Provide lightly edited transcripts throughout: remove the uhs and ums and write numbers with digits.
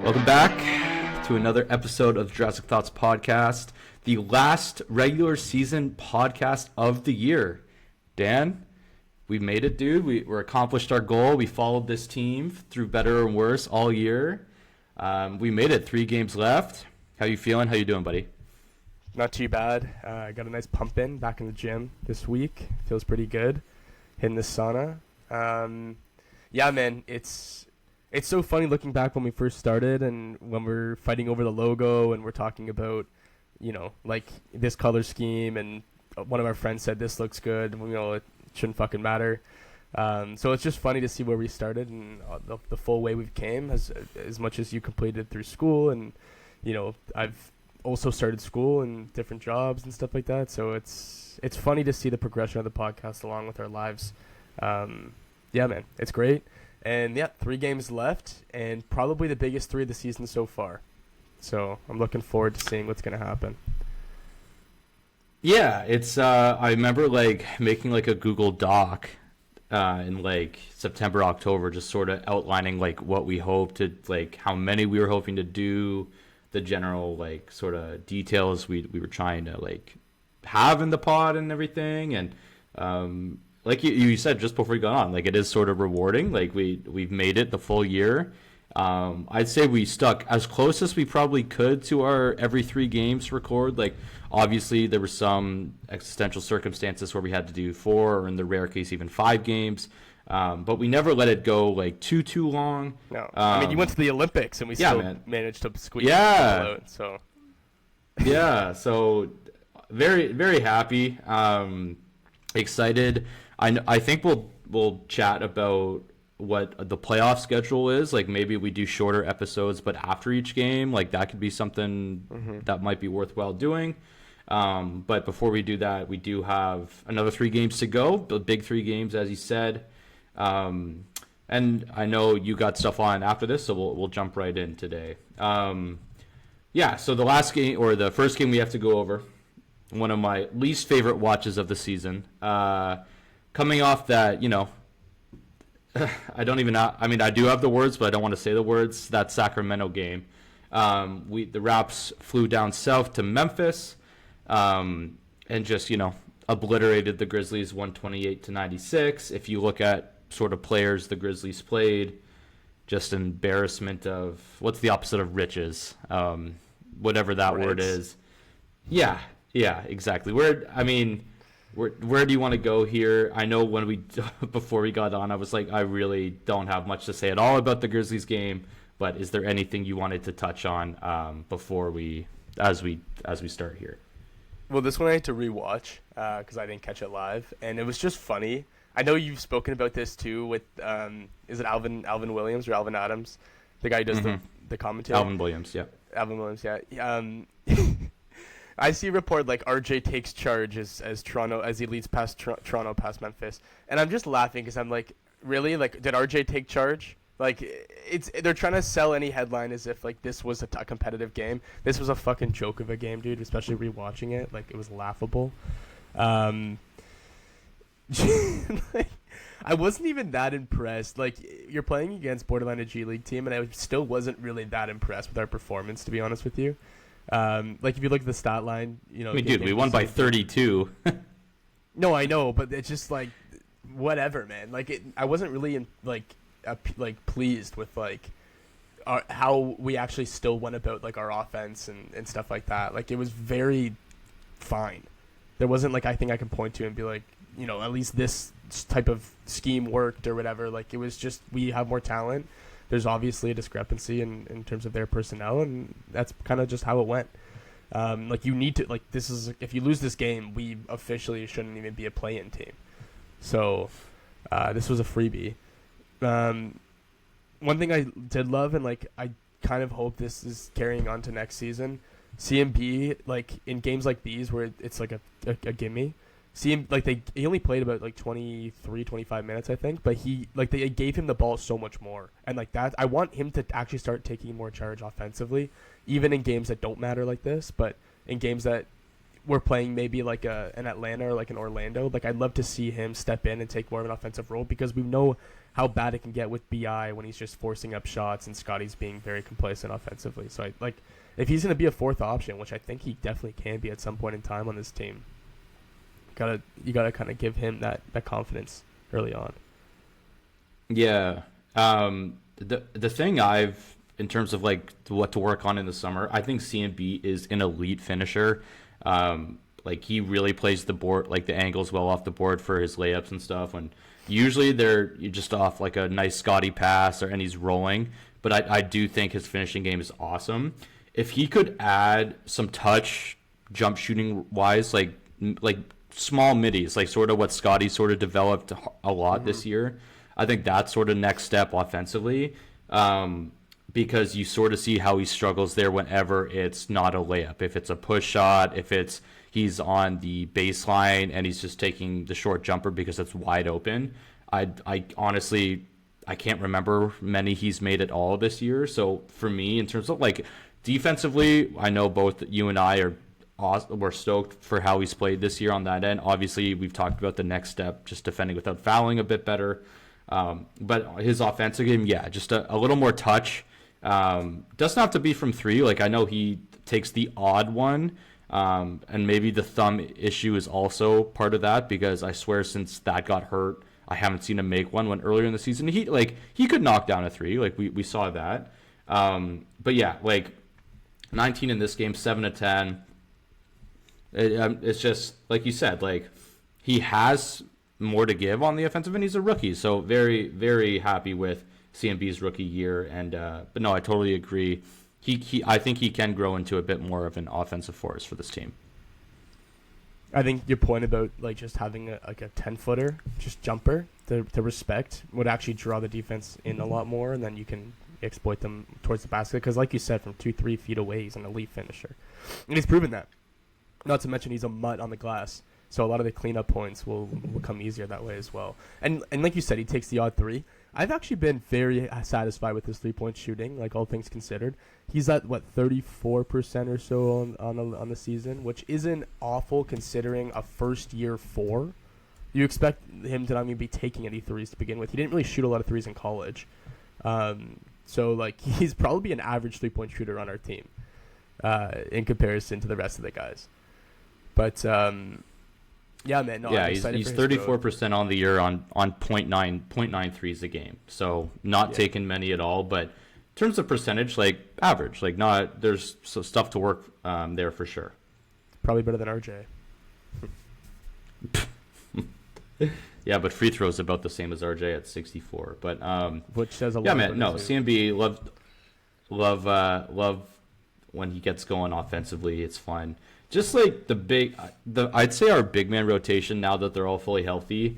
Welcome back to another episode of the Jurassic Thoughts podcast, the last regular season podcast of the year. Dan, we made it, dude. We accomplished our goal. We followed this team through better and worse all year. We made it. 3 games left. How you feeling? How you doing, buddy? Not too bad. I got a nice pump in back in the gym this week. Feels pretty good. Hitting the sauna. Yeah, man, it's so funny looking back when we first started and when we're fighting over the logo and we're talking about, like this color scheme, and one of our friends said this looks good. It shouldn't fucking matter. So it's just funny to see where we started and the full way we've came, as much as you completed through school, and I've also started school and different jobs and stuff like that. So it's funny to see the progression of the podcast along with our lives. Yeah, man, it's great. And yeah, 3 games left, and probably the biggest 3 of the season so far. So I'm looking forward to seeing what's going to happen. Yeah, it's I remember making a Google Doc in September, October, just sort of outlining what we hoped to, how many we were hoping to do, the general sort of details we were trying to have in the pod and everything. And like you said just before we got on, it is sort of rewarding. We've made it the full year. I'd say we stuck as close as we probably could to our every 3 games record. Obviously there were some existential circumstances where we had to do 4, or in the rare case even 5 games. But we never let it go too long. No, I mean, you went to the Olympics and we still managed to squeeze people out. So yeah, so very, very happy. Excited. I think we'll chat about what the playoff schedule is. Maybe we do shorter episodes, but after each game, that could be something that might be worthwhile doing. But before we do that, we do have another 3 games to go. The big 3 games, as you said. And I know you got stuff on after this, so we'll jump right in today. Yeah. So the last game, or the first game we have to go over, one of my least favorite watches of the season. Coming off that, I don't even know. I mean, I do have the words, but I don't want to say the words. That Sacramento game. The Raps flew down south to Memphis, and just, obliterated the Grizzlies 128-96. If you look at sort of players the Grizzlies played, just embarrassment of, what's the opposite of riches? Whatever that word is. Yeah, exactly. Where do you want to go here? I know before we got on, I was I really don't have much to say at all about the Grizzlies game, but is there anything you wanted to touch on before as we start here? Well, this one I had to rewatch because I didn't catch it live, and it was just funny. I know you've spoken about this too with is it Alvin Williams or Alvin Adams, the guy who does the commentary? Alvin Williams, yeah. Alvin Williams, yeah. I see a report RJ takes charge as Toronto, as he leads past Toronto past Memphis, and I'm just laughing because I'm really, did RJ take charge? They're trying to sell any headline as if this was a competitive game. This was a fucking joke of a game, dude. Especially rewatching it, it was laughable. I wasn't even that impressed. You're playing against borderline a G League team, and I still wasn't really that impressed with our performance, to be honest with you. If you look at the stat line, we won by 32. No, I know, but it's just whatever, man. I wasn't really pleased with how we actually still went about our offense and stuff like that. It was very fine. There wasn't I think I can point to and be at least this type of scheme worked or whatever. It was just, we have more talent. There's obviously a discrepancy in terms of their personnel, and that's kind of just how it went. You need to, this is, if you lose this game, we officially shouldn't even be a play-in team. So this was a freebie. One thing I did love, and I kind of hope this is carrying on to next season, CMB, in games like these where it's a gimme, see him, he only played about 25 minutes, I think, but they gave him the ball so much more, and that I want him to actually start taking more charge offensively, even in games that don't matter like this, but in games that we're playing maybe like an Atlanta or like an Orlando, like I'd love to see him step in and take more of an offensive role because we know how bad it can get with BI when he's just forcing up shots and Scotty's being very complacent offensively. So I like if he's going to be a fourth option, which I think he definitely can be at some point in time on this team. You gotta kind of give him that confidence early on. Yeah. The thing in terms of like what to work on in the summer, I think CMB is an elite finisher. Like he really plays the board, like the angles well off the board for his layups and stuff. And usually they're just off like a nice Scotty pass and he's rolling. But I do think his finishing game is awesome. If he could add some touch, jump shooting wise, like small middies, like sort of what Scotty sort of developed a lot this year. I think that's sort of next step offensively, because you sort of see how he struggles there whenever it's not a layup. If it's a push shot, if he's on the baseline and he's just taking the short jumper because it's wide open. I honestly I can't remember many he's made at all this year. So for me, in terms of like defensively, I know both you and I we're stoked for how he's played this year on that end. Obviously, we've talked about the next step, just defending without fouling a bit better. But his offensive game, yeah, just a little more touch. Doesn't have to be from three. Like I know he takes the odd one, and maybe the thumb issue is also part of that because I swear since that got hurt, I haven't seen him make one. When earlier in the season he could knock down a three. Like we saw that. But yeah, like 19 in this game, 7 to 10. It's just like you said, like he has more to give on the offensive end. He's a rookie, so very, very happy with CMB's rookie year. And but no, I totally agree. I think he can grow into a bit more of an offensive force for this team. I think your point about like just having a 10-footer, just jumper to respect would actually draw the defense in a lot more, and then you can exploit them towards the basket. Because like you said, from 2-3 feet away, he's an elite finisher, and he's proven that. Not to mention he's a mutt on the glass, so a lot of the cleanup points will come easier that way as well. And like you said, he takes the odd three. I've actually been very satisfied with his 3-point shooting, like all things considered. He's at 34% or so on the season, which isn't awful considering a first year 4. You expect him to not even be taking any threes to begin with. He didn't really shoot a lot of threes in college, so like he's probably an average 3-point shooter on our team in comparison to the rest of the guys. But yeah, man. No, yeah, he's 34% on the year on 0.9 threes a game. So not taking many at all, but in terms of percentage, like average, like not. There's some stuff to work there for sure. Probably better than RJ. Yeah, but free throws about the same as RJ at 64. But which says a lot. Yeah, man. No, CMB love when he gets going offensively. It's fun. Just like I'd say our big man rotation now that they're all fully healthy,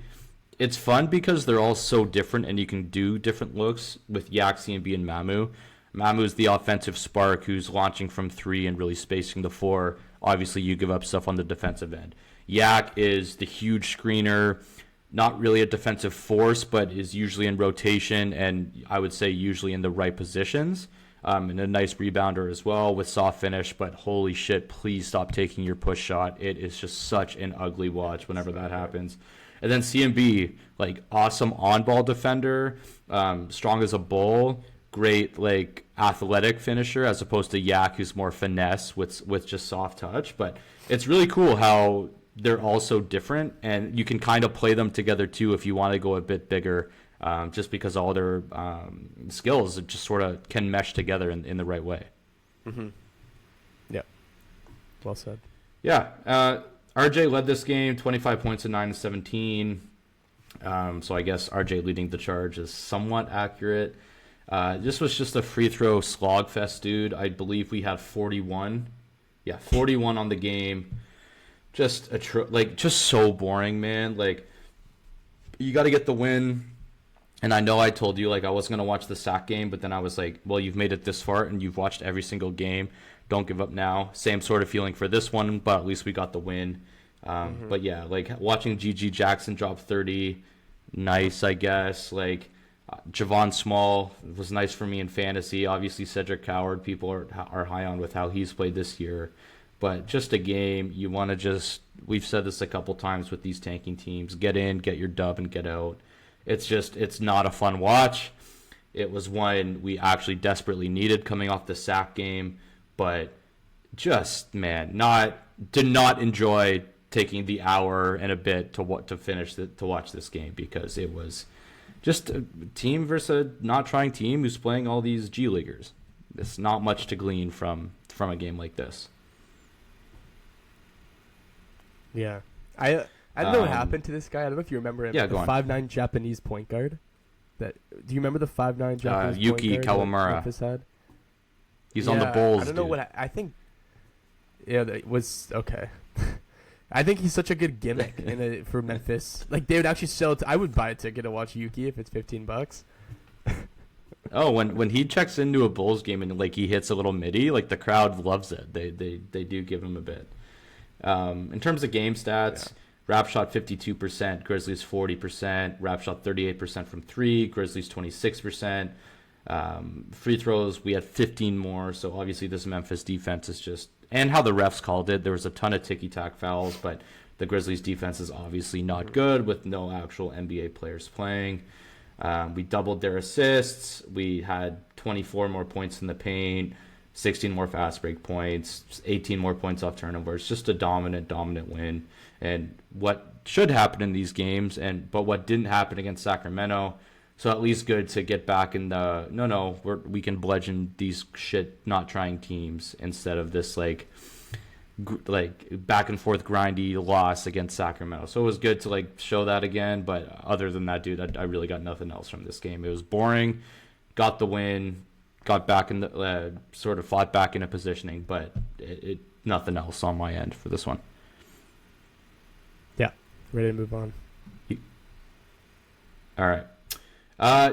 it's fun because they're all so different and you can do different looks with Yak, CMB, and Mamu. Mamu's the offensive spark who's launching from 3 and really spacing the 4. Obviously, you give up stuff on the defensive end. Yak is the huge screener, not really a defensive force, but is usually in rotation and I would say usually in the right positions. And a nice rebounder as well with soft finish, but holy shit, please stop taking your push shot. It is just such an ugly watch whenever that happens. And then CMB, like awesome on-ball defender, strong as a bull, great like athletic finisher as opposed to Yak, who's more finesse with just soft touch. But it's really cool how they're all so different, and you can kind of play them together too if you want to go a bit bigger. Just because all their skills just sort of can mesh together in the right way. Mm-hmm. Yeah. Well said. Yeah. RJ led this game, 25 points and 9 to 17. So I guess RJ leading the charge is somewhat accurate. This was just a free throw slog fest, dude. I believe we had 41. Yeah, 41 on the game. Just just so boring, man. Like you got to get the win. And I know I told you, like, I wasn't going to watch the sack game, but then I was like, well, you've made it this far, and you've watched every single game. Don't give up now. Same sort of feeling for this one, but at least we got the win. But, yeah, like, watching G.G. Jackson drop 30, nice, I guess. Like, Javon Small was nice for me in fantasy. Obviously, Cedric Coward, people are high on with how he's played this year. but just a game you want to just. We've said this a couple times with these tanking teams: get in, get your dub, and get out. It's not a fun watch. It was one we actually desperately needed coming off the sack game, but just man, did not enjoy taking the hour and a bit to watch this game, because it was just a team versus a not trying team who's playing all these G Leaguers. There's not much to glean from a game like this. Yeah. I don't know what happened to this guy. I don't know if you remember him. Yeah, the go on. 5'9" Japanese point guard. Do you remember the 5'9" Japanese Yuki point guard Kawamura. that Memphis had? He's on the Bulls. I don't know what I think. Yeah, that was okay. I think he's such a good gimmick for Memphis. Like, they would actually sell it. I would buy a ticket to watch Yuki if it's $15. Oh, when he checks into a Bulls game and like he hits a little midi, like the crowd loves it. They do give him a bit. In terms of game stats, Rap shot 52%, Grizzlies 40%, Rap shot 38% from 3, Grizzlies 26%. Free throws, we had 15 more, so obviously this Memphis defense is just... And how the refs called it, there was a ton of ticky-tack fouls, but the Grizzlies defense is obviously not good with no actual NBA players playing. We doubled their assists. We had 24 more points in the paint, 16 more fast break points, 18 more points off turnovers. Just a dominant win. And what should happen in these games, but what didn't happen against Sacramento. So at least good to get back in the we can bludgeon these shit not trying teams instead of this like back and forth grindy loss against Sacramento. So it was good to like show that again. But other than that, dude, I really got nothing else from this game. It was boring. Got the win. Got back in the sort of fought back into positioning, but it nothing else on my end for this one. Yeah, ready to move on. All right.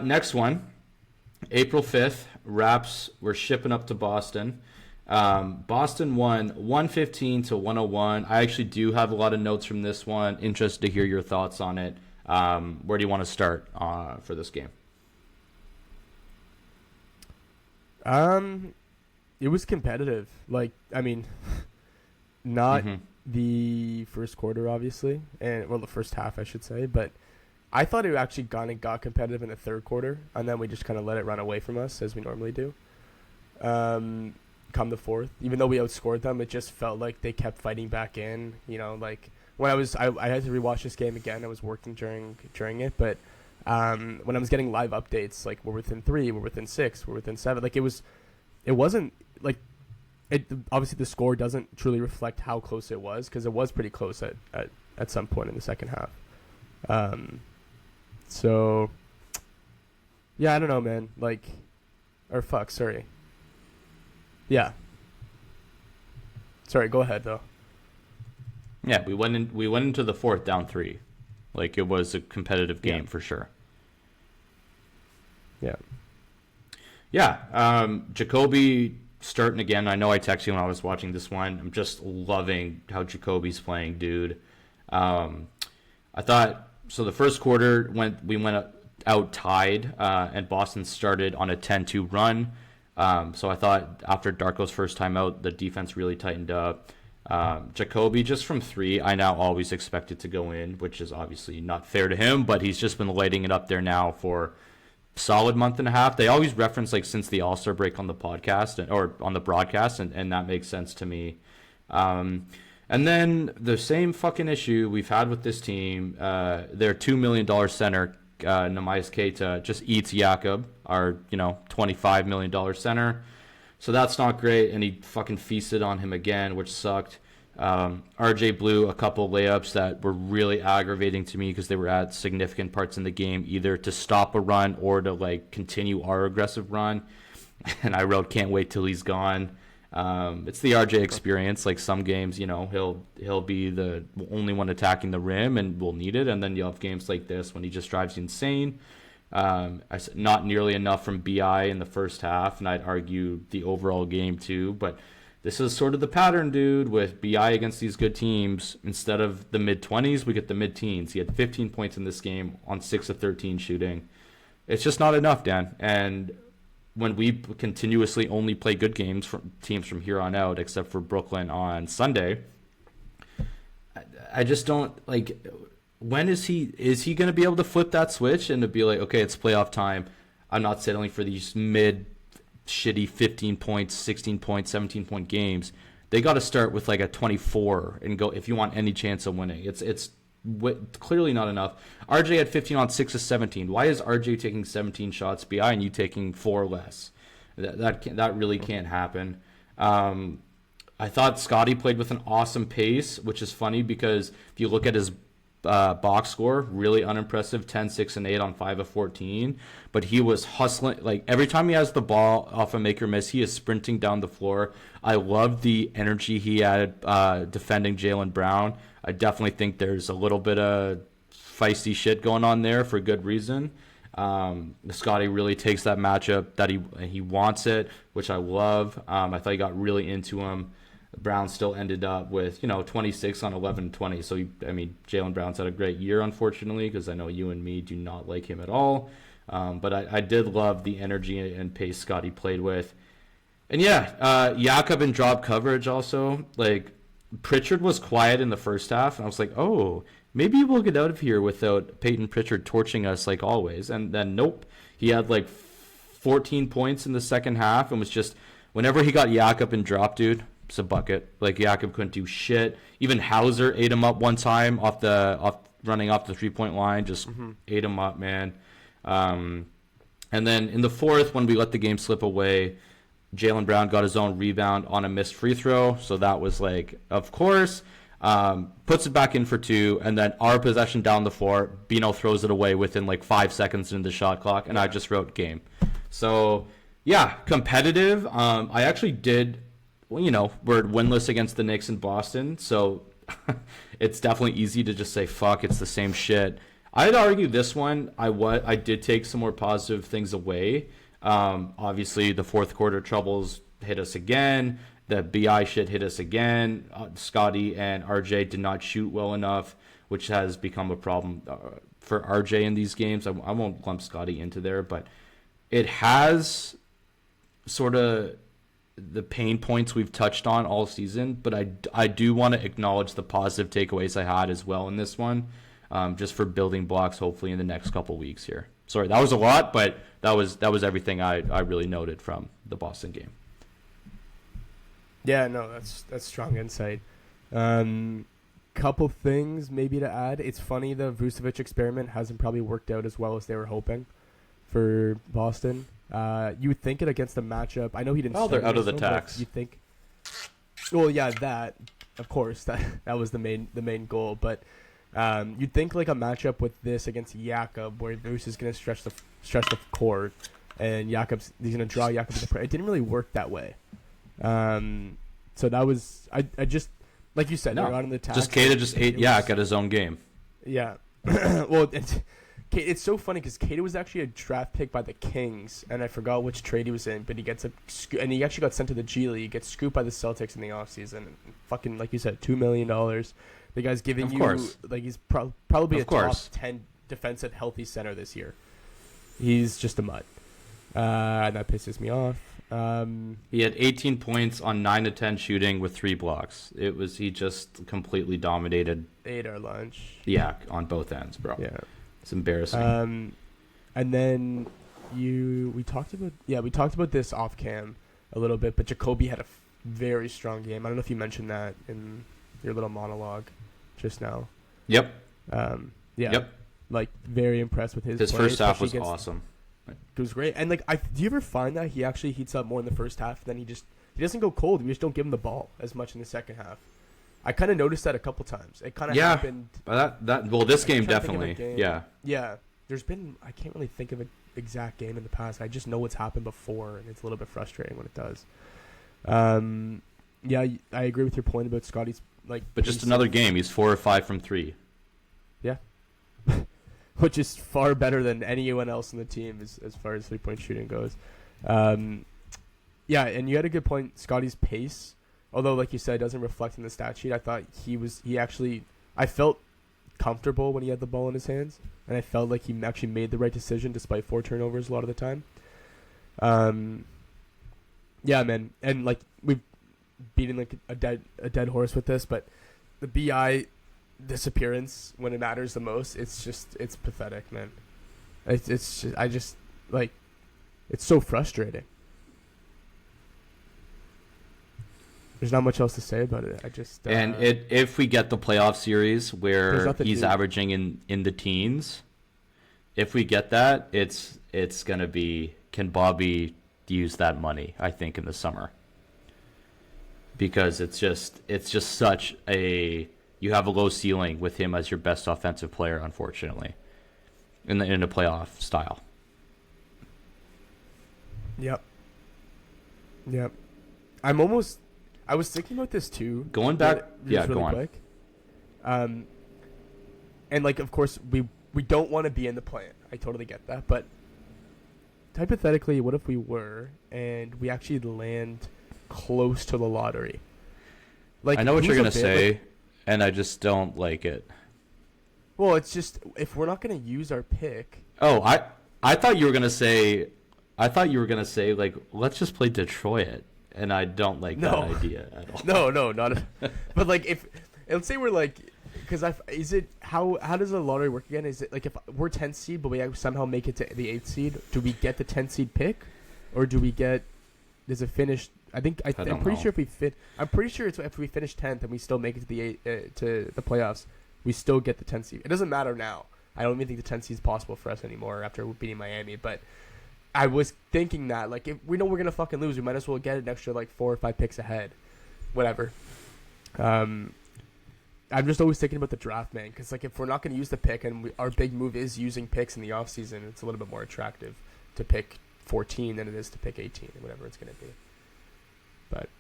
Next one, April 5th, Raps were shipping up to Boston. Boston won 115-101. I actually do have a lot of notes from this one. Interested to hear your thoughts on it. Where do you want to start for this game? It was competitive. Like, I mean, not the first quarter, obviously, the first half, I should say, but I thought it actually got competitive in the third quarter, and then we just kind of let it run away from us as we normally do. Come the fourth, even though we outscored them, it just felt like they kept fighting back in. You know, like when I had to rewatch this game again. I was working during it, but when I was getting live updates, like we're within 3, we're within 6, we're within 7. Like it wasn't like it. Obviously, the score doesn't truly reflect how close it was, because it was pretty close at some point in the second half. So, yeah, I don't know, man. Sorry. Yeah. Sorry, go ahead, though. Yeah, we went into the fourth down 3. Like, it was a competitive game for sure. Yeah. Yeah, Jacoby starting again. I know I texted you when I was watching this one. I'm just loving how Jacoby's playing, dude. I thought... So the first quarter we went out tied, and Boston started on a 10-2 run. So I thought after Darko's first time out, the defense really tightened up. Jacoby, just from 3, I now always expect it to go in, which is obviously not fair to him, but he's just been lighting it up there now for a solid month and a half. They always reference like since the All-Star break on the podcast or on the broadcast, and that makes sense to me. And then the same fucking issue we've had with this team, their $2 million center, Neemias Queta, just eats Jakob, our $25 million center. So that's not great, and he fucking feasted on him again, which sucked. RJ blew a couple layups that were really aggravating to me because they were at significant parts in the game, either to stop a run or to like continue our aggressive run. And I wrote, can't wait till he's gone. It's the RJ experience. Like some games, he'll be the only one attacking the rim and we'll need it. And then you have games like this when he just drives you insane. Not nearly enough from BI in the first half, and I'd argue the overall game too. But this is sort of the pattern, dude, with BI against these good teams. Instead of the mid-20s, we get the mid-teens. He had 15 points in this game on 6 of 13 shooting. It's just not enough, Dan. And when we continuously only play good games from teams from here on out, except for Brooklyn on Sunday, I just don't like. When is he going to be able to flip that switch and to be like, okay, it's playoff time. I'm not settling for these mid shitty 15 points, 16 points, 17 point games. They got to start with like a 24 and go if you want any chance of winning. It's clearly not enough. RJ had 15 on 6 of 17. Why is RJ taking 17 shots BI and you taking 4 less? That really can't happen. I thought Scotty played with an awesome pace, which is funny because if you look at his box score, really unimpressive, 10, 6, and 8 on 5 of 14. But he was hustling. Like, every time he has the ball off a make or miss, he is sprinting down the floor. I love the energy he added defending Jaylen Brown. I definitely think there's a little bit of feisty shit going on there for good reason. Scotty really takes that matchup that he wants it, which I love. I thought he got really into him. Brown still ended up with 26 on 11 and 20. So Jaylen Brown's had a great year, unfortunately, because I know you and me do not like him at all. But I did love the energy and pace Scotty played with. And Jakob in drop coverage also. Like, Pritchard was quiet in the first half, and I was like, oh, maybe we'll get out of here without Peyton Pritchard torching us like always. And then nope, he had like 14 points in the second half, and was just whenever he got Jakob in drop, dude, it's a bucket. Like, Jakob couldn't do shit. Even Hauser ate him up one time off running off the 3-point line, just ate him up, man. And then in the fourth, when we let the game slip away, Jaylen Brown got his own rebound on a missed free throw. So that was like, of course, puts it back in for 2. And then our possession down the floor, Bino throws it away within like 5 seconds into the shot clock. And I just wrote game. So, yeah, competitive. I actually did, we're winless against the Knicks in Boston. So it's definitely easy to just say, fuck, it's the same shit. I'd argue this one, I did take some more positive things away. Obviously, the fourth quarter troubles hit us again. The BI shit hit us again. Scotty and RJ did not shoot well enough, which has become a problem for RJ in these games. I won't lump Scotty into there, but it has sort of the pain points we've touched on all season. But I do want to acknowledge the positive takeaways I had as well in this one, just for building blocks, hopefully, in the next couple weeks here. Sorry, that was a lot, but that was everything I really noted from the Boston game. Yeah, no, that's strong insight. Couple things maybe to add. It's funny the Vucevic experiment hasn't probably worked out as well as they were hoping for Boston. You would think it against a matchup. I know he didn't. Oh, they're out of the tax. You think? Well, yeah, that of course that was the main goal, but. You'd think like a matchup with this against Jakob, where Vuce is going to stretch the court, and he's going to draw Jakob to the prayer. It didn't really work that way. So that was I just like you said, they're out in the tax. Just Keita just ate Yak at his own game. Yeah, well, it's so funny because Keita was actually a draft pick by the Kings, and I forgot which trade he was in, but he actually got sent to the G League. He gets scooped by the Celtics in the offseason, and fucking like you said, $2 million. The guy's giving like he's probably a top 10 defensive healthy center this year. He's just a mutt. And that pisses me off. He had 18 points on 9 to 10 shooting with 3 blocks. He just completely dominated. Ate our lunch. Yeah, on both ends, bro. Yeah. It's embarrassing. And then we talked about this off cam a little bit, but Jacoby had a very strong game. I don't know if you mentioned that in your little monologue just now. Yep. Yep. Like, very impressed with his play, first half was awesome. It was great. And like, do you ever find that he actually heats up more in the first half, then he doesn't go cold. We just don't give him the ball as much in the second half. I kind of noticed that a couple times. It kind of happened. This game definitely. Yeah. There's been, I can't really think of an exact game in the past. I just know what's happened before, and it's a little bit frustrating when it does. Yeah, I agree with your point about Scotty's but just another game. He's 4 or 5 from 3. Yeah, which is far better than anyone else in the team as far as 3-point shooting goes. Yeah, and you had a good point. Scotty's pace, although like you said, doesn't reflect in the stat sheet. I thought I felt comfortable when he had the ball in his hands, and I felt like he actually made the right decision despite 4 turnovers a lot of the time. Um, yeah, man, and like we've beaten like a dead horse with this, but the BI disappearance when it matters the most, it's pathetic, man. It's just, I just like it's so frustrating. There's not much else to say about it. I just And if we get the playoff series where he's to averaging in the teens, if we get that, it's gonna be, can Bobby use that money? I think in the summer, because it's just such a, you have a low ceiling with him as your best offensive player, unfortunately, in a playoff style. Yep. I was thinking about this too. Going back, just go on. Quick. And like, of course, we don't want to be in the play-in. I totally get that, but hypothetically, what if we were and we actually land close to the lottery? Like, I know what you're gonna say, like, and I just don't like it. Well, it's just, if we're not gonna use our pick. Oh, I thought you were gonna say, like, let's just play Detroit, and I don't like that idea at all. No, not. But like, if let's say we're like, because is it how does the lottery work again? Is it like if we're 10th seed but we somehow make it to the 8th seed, do we get the 10th seed pick, or do we get? Does it finish? I'm pretty sure I'm pretty sure it's if we finish 10th and we still make it to the to the playoffs, we still get the 10th seed. It doesn't matter now. I don't even think the 10th seed is possible for us anymore after beating Miami. But I was thinking that, like, if we know we're gonna fucking lose, we might as well get an extra like 4 or 5 picks ahead, whatever. I'm just always thinking about the draft, man, because like if we're not gonna use the pick and our big move is using picks in the off season, it's a little bit more attractive to pick 14 than it is to pick 18 or whatever it's gonna be. But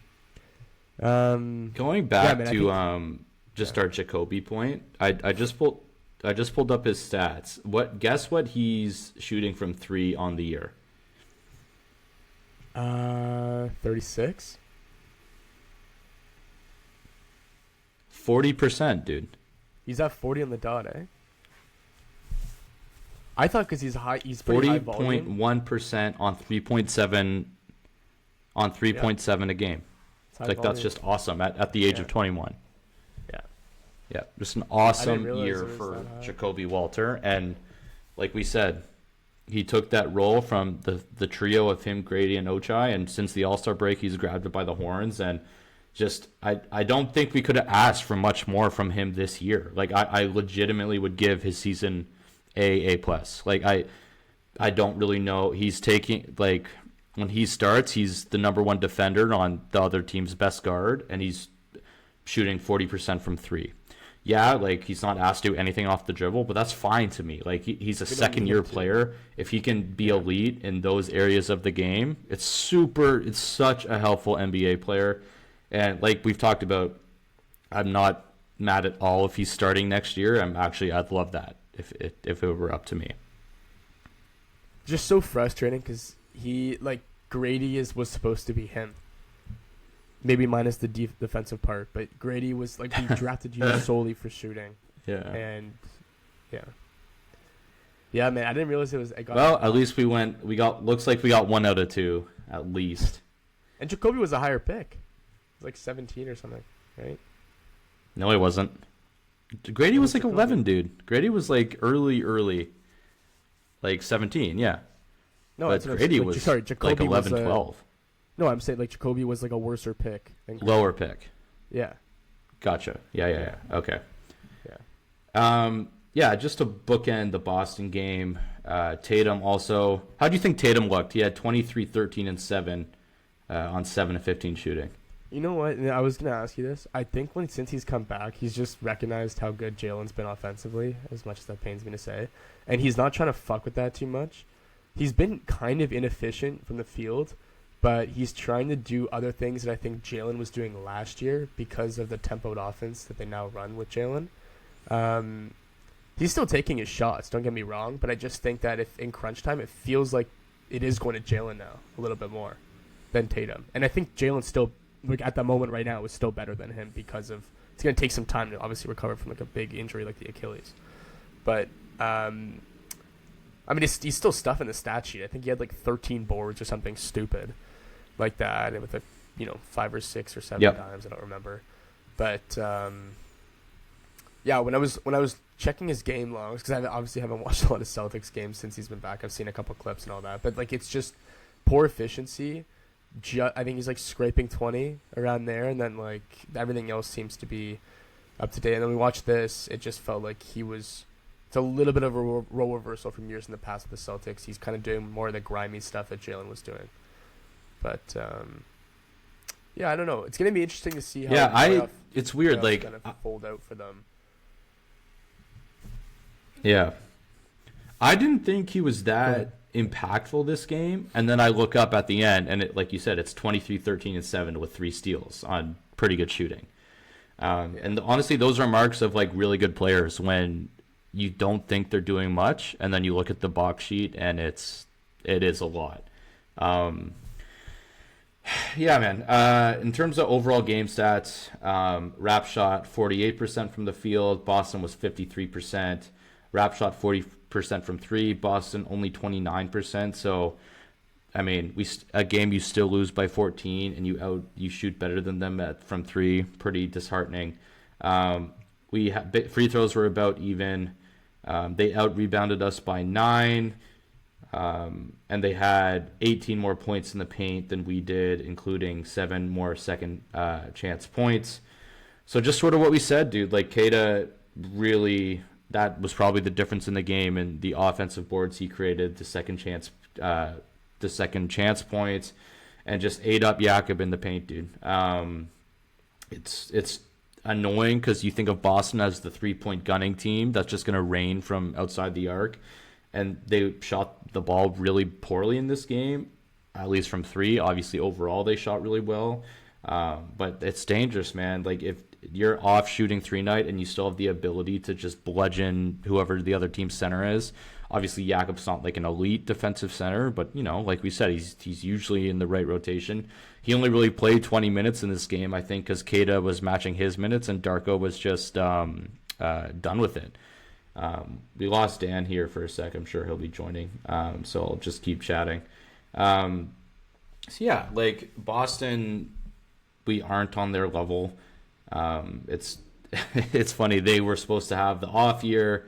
going back to our Jacoby point, I just pulled up his stats. Guess what he's shooting from 3 on the year? 36. 40%, dude. He's at 40 on the dot, eh? I thought because he's pretty high volume. 40.1% on 3.7 a game. Like, that's just awesome at the age of 21. Yeah, just an awesome year for Jacoby Walter. And like we said, he took that role from the trio of him, Grady, and Ochai, and since the All-Star break, he's grabbed it by the horns. And just, I don't think we could have asked for much more from him this year. Like, I legitimately would give his season A+. Like, I don't really know. He's taking, like, when he starts, he's the number 1 defender on the other team's best guard, and he's shooting 40% from 3. Yeah, like, he's not asked to do anything off the dribble, but that's fine to me. Like, he's a second-year player. If he can be elite in those areas of the game, it's such a helpful NBA player. And like we've talked about, I'm not mad at all if he's starting next year. I'd love that if it were up to me. Just so frustrating because Grady was supposed to be him. Maybe minus the defensive part, but Grady was like, we drafted you solely for shooting. Yeah. And yeah, man, I didn't realize it was. At least looks like we got 1 out of 2 at least. And Jacoby was a higher pick. It was like 17 or something, right? No, he wasn't. Grady was like Jacoby? 11, dude. Grady was like early, like 17. Yeah. No, but Grady was Jacoby like 11, 12. No, I'm saying like Jacoby was like a worser pick. Lower pick. Yeah. Gotcha. Yeah. Okay. Yeah. Just to bookend the Boston game, Tatum also. How do you think Tatum looked? He had 23, 13, and 7 on 7 of 15 shooting. You know what? I was gonna ask you this. I think since he's come back, he's just recognized how good Jalen's been offensively, as much as that pains me to say, and he's not trying to fuck with that too much. He's been kind of inefficient from the field, but he's trying to do other things that I think Jalen was doing last year because of the tempoed offense that they now run with Jalen. He's still taking his shots, don't get me wrong, but I just think that if in crunch time, it feels like it is going to Jalen now a little bit more than Tatum. And I think Jalen still, like, at that moment right now, is still better than him because of, it's going to take some time to obviously recover from like a big injury like the Achilles. But I mean, he's still stuffing the stat sheet. I think he had like 13 boards or something stupid like that, and with a 5 or 6 or 7 Yep. dimes, I don't remember. But yeah, when I was checking his game logs, because I obviously haven't watched a lot of Celtics games since he's been back. I've seen a couple clips and all that, but like it's just poor efficiency. I think he's like scraping 20 around there, and then like everything else seems to be up to date. And then we watched this; it just felt like it's a little bit of a role reversal from years in the past with the Celtics. He's kind of doing more of the grimy stuff that Jalen was doing. But yeah, I don't know. It's gonna be interesting to see how it's weird, like kind of fold out for them. yeah. I didn't think he was that impactful this game, and then I look up at the end, and like you said, it's 23, 13, and 7 with 3 steals on pretty good shooting. And honestly, those are marks of like really good players when you don't think they're doing much, and then you look at the box sheet, and it is a lot. Yeah, man. In terms of overall game stats, Rap shot 48% from the field. Boston was 53%. Rap shot 40% from 3. Boston only 29%. So, I mean, a game you still lose by 14, and you shoot better than them from 3. Pretty disheartening. Free throws were about even. They out rebounded us by 9. And they had 18 more points in the paint than we did, including 7 more second chance points. So just sort of what we said, dude. Like Keita really, that was probably the difference in the game, and the offensive boards he created, the second chance points, and just ate up Jakob in the paint, dude. It's annoying because you think of Boston as the 3-point gunning team that's just gonna rain from outside the arc. And they shot the ball really poorly in this game, at least from 3. Obviously, overall, they shot really well. But it's dangerous, man. Like, if you're off shooting 3 night and you still have the ability to just bludgeon whoever the other team's center is. Obviously, Jakob's not like an elite defensive center, but, like we said, he's usually in the right rotation. He only really played 20 minutes in this game, I think, because Keita was matching his minutes and Darko was just done with it. We lost Dan here for a sec. I'm sure he'll be joining. So I'll just keep chatting. So yeah, like Boston, we aren't on their level. It's it's funny. They were supposed to have the off year.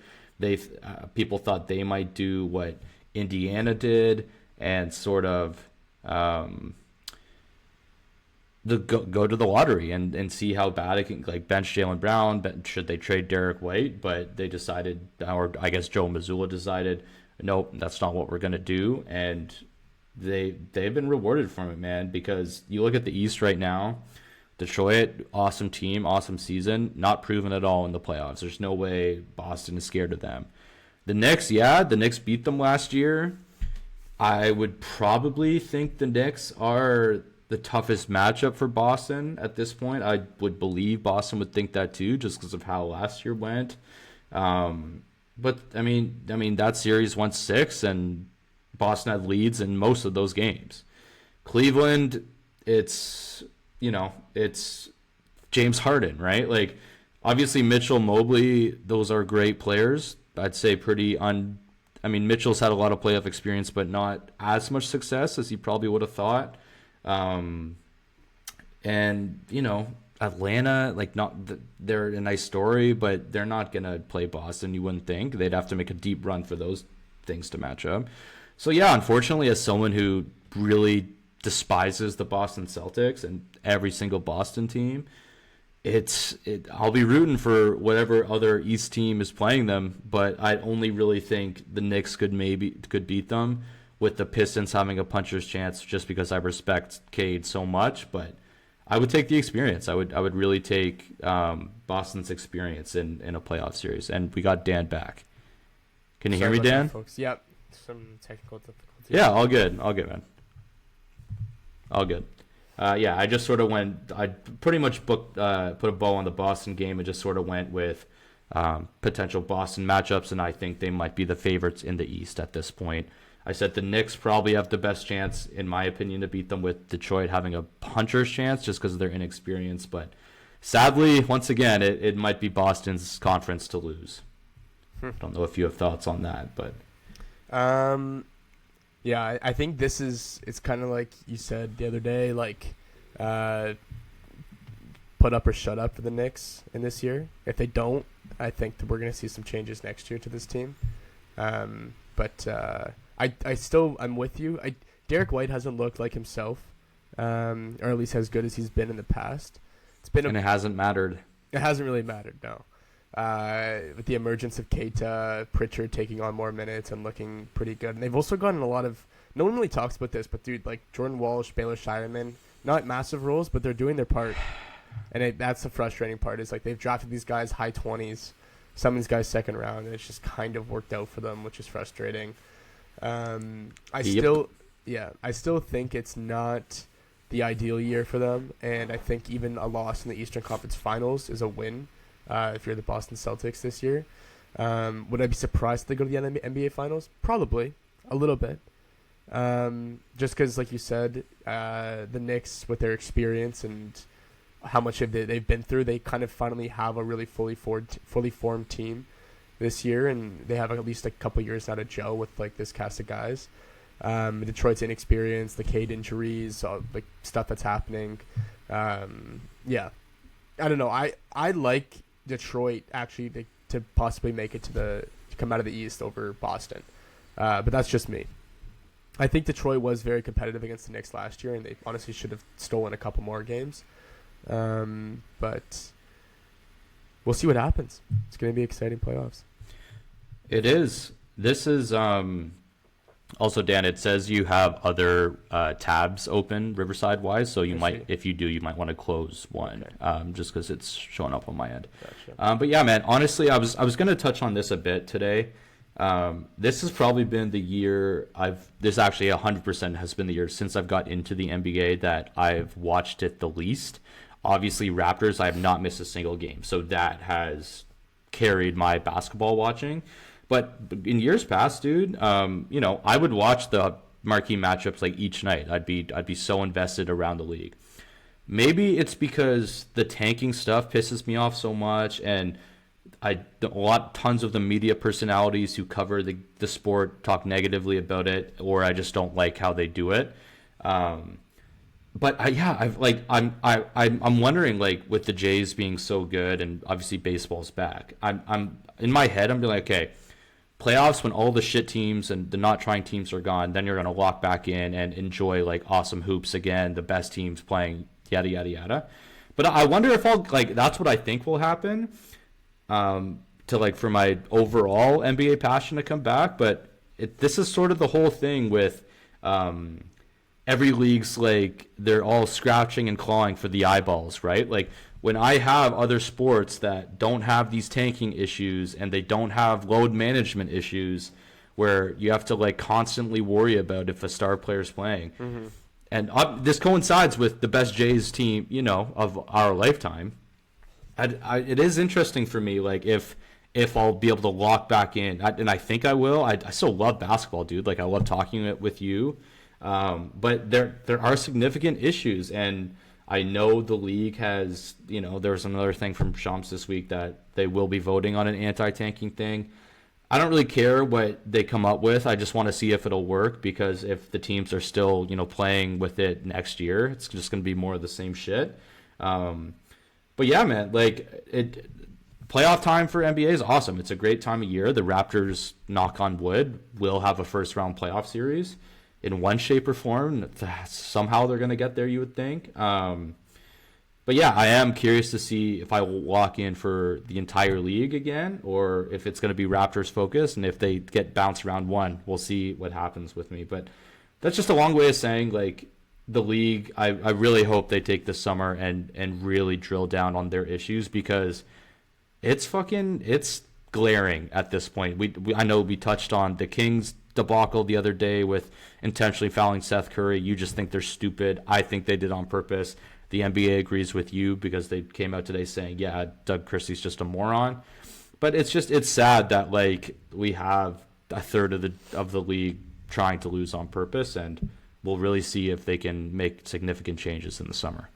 People thought they might do what Indiana did and sort of go to the lottery and see how bad it can, like, bench Jaylen Brown. Should they trade Derek White? But they decided, or I guess Joe Mazzulla decided, nope, that's not what we're gonna do. And they've been rewarded from it, man. Because you look at the East right now, Detroit, awesome team, awesome season, not proven at all in the playoffs. There's no way Boston is scared of them. The Knicks beat them last year. I would probably think the Knicks are the toughest matchup for Boston at this point. I would believe Boston would think that too, just because of how last year went. But I mean that series went 6, and Boston had leads in most of those games. Cleveland, it's James Harden, right? Like, obviously Mitchell, Mobley, those are great players. I'd say Mitchell's had a lot of playoff experience, but not as much success as he probably would have thought. And Atlanta, like, they're a nice story, but they're not gonna play Boston. You wouldn't think. They'd have to make a deep run for those things to match up. So yeah, unfortunately, as someone who really despises the Boston Celtics and every single Boston team, I'll be rooting for whatever other East team is playing them, but I only really think the Knicks could beat them, with the Pistons having a puncher's chance, just because I respect Cade so much. But I would take the experience. I would really take Boston's experience in a playoff series. And we got Dan back. Can you hear me, Dan? That, folks. Yep. Some technical difficulties. Yeah, all good, man. All good. Yeah, I just sort of I pretty much put a bow on the Boston game and just sort of went with potential Boston matchups, and I think they might be the favorites in the East at this point. I said the Knicks probably have the best chance, in my opinion, to beat them, with Detroit having a puncher's chance just because of their inexperience. But sadly, once again, it might be Boston's conference to lose. I don't know if you have thoughts on that, but Yeah, I think it's kind of like you said the other day, like, uh, put up or shut up for the Knicks in this year. If they don't, I think that we're going to see some changes next year to this team. But I'm with you. Derek White hasn't looked like himself, or at least as good as he's been in the past. And it hasn't mattered. It hasn't really mattered, no. With the emergence of Keita, Pritchard taking on more minutes and looking pretty good. And they've also gotten a lot of, no one really talks about this, but dude, like Jordan Walsh, Baylor Shireman, not massive roles, but they're doing their part. And that's the frustrating part, is like they've drafted these guys high 20s, some of these guys second round, and it's just kind of worked out for them, which is frustrating. I still think it's not the ideal year for them, and I think even a loss in the Eastern Conference Finals is a win if you're the Boston Celtics this year. Would I be surprised if they go to the NBA Finals? Probably, a little bit. Just because, like you said, the Knicks, with their experience and how much they've been through, they kind of finally have a really fully formed team this year, and they have at least a couple years out of Joe with like this cast of guys. Detroit's inexperience, the Cade injuries, like stuff that's happening. Yeah, I don't know. I like Detroit actually to possibly make it to come out of the East over Boston, but that's just me. I think Detroit was very competitive against the Knicks last year, and they honestly should have stolen a couple more games. But we'll see what happens. It's going to be exciting playoffs. It is. This is also, Dan, it says you have other tabs open Riverside wise, so if you do, you might want to close one, okay. Just because it's showing up on my end. Gotcha. But yeah, man, honestly, I was going to touch on this a bit today. This has probably been the year this actually 100% has been the year since I've got into the NBA that I've watched it the least. Obviously, Raptors, I have not missed a single game, so that has carried my basketball watching. But in years past, dude, I would watch the marquee matchups like each night. I'd be so invested around the league. Maybe it's because the tanking stuff pisses me off so much, and tons of the media personalities who cover the sport talk negatively about it, or I just don't like how they do it. But I'm wondering, like, with the Jays being so good and obviously baseball's back, I'm in my head I'm being like, okay, playoffs when all the shit teams and the not trying teams are gone, then you're gonna lock back in and enjoy like awesome hoops again, the best teams playing, yada yada yada. But I wonder if that's what I think will happen. For my overall NBA passion to come back, but this is sort of the whole thing with every league's like they're all scratching and clawing for the eyeballs, right? Like when I have other sports that don't have these tanking issues and they don't have load management issues where you have to like constantly worry about if a star player's playing. Mm-hmm. And this coincides with the best Jays team, of our lifetime. It is interesting for me, like if I'll be able to lock back in, and I think I will. I still love basketball, dude. Like I love talking it with you. But there are significant issues, and I know the league has, there was another thing from Shams this week that they will be voting on an anti-tanking thing. I don't really care what they come up with. I just want to see if it'll work, because if the teams are still, playing with it next year, it's just going to be more of the same shit. But yeah, man, playoff time for NBA is awesome. It's a great time of year. The Raptors, knock on wood, will have a first round playoff series in one shape or form. Somehow they're going to get there, you would think. But yeah, I am curious to see if I will lock in for the entire league again, or if it's going to be Raptors focused. And if they get bounced round one, we'll see what happens with me. But that's just a long way of saying, like, the league, I really hope they take this summer and really drill down on their issues, because it's glaring at this point. I know we touched on the Kings debacle the other day with intentionally fouling Seth Curry. You just think they're stupid. I think they did on purpose. The NBA agrees with you, because they came out today saying, yeah, Doug Christie's just a moron. But it's sad that like we have a third of the league trying to lose on purpose, and we'll really see if they can make significant changes in the summer.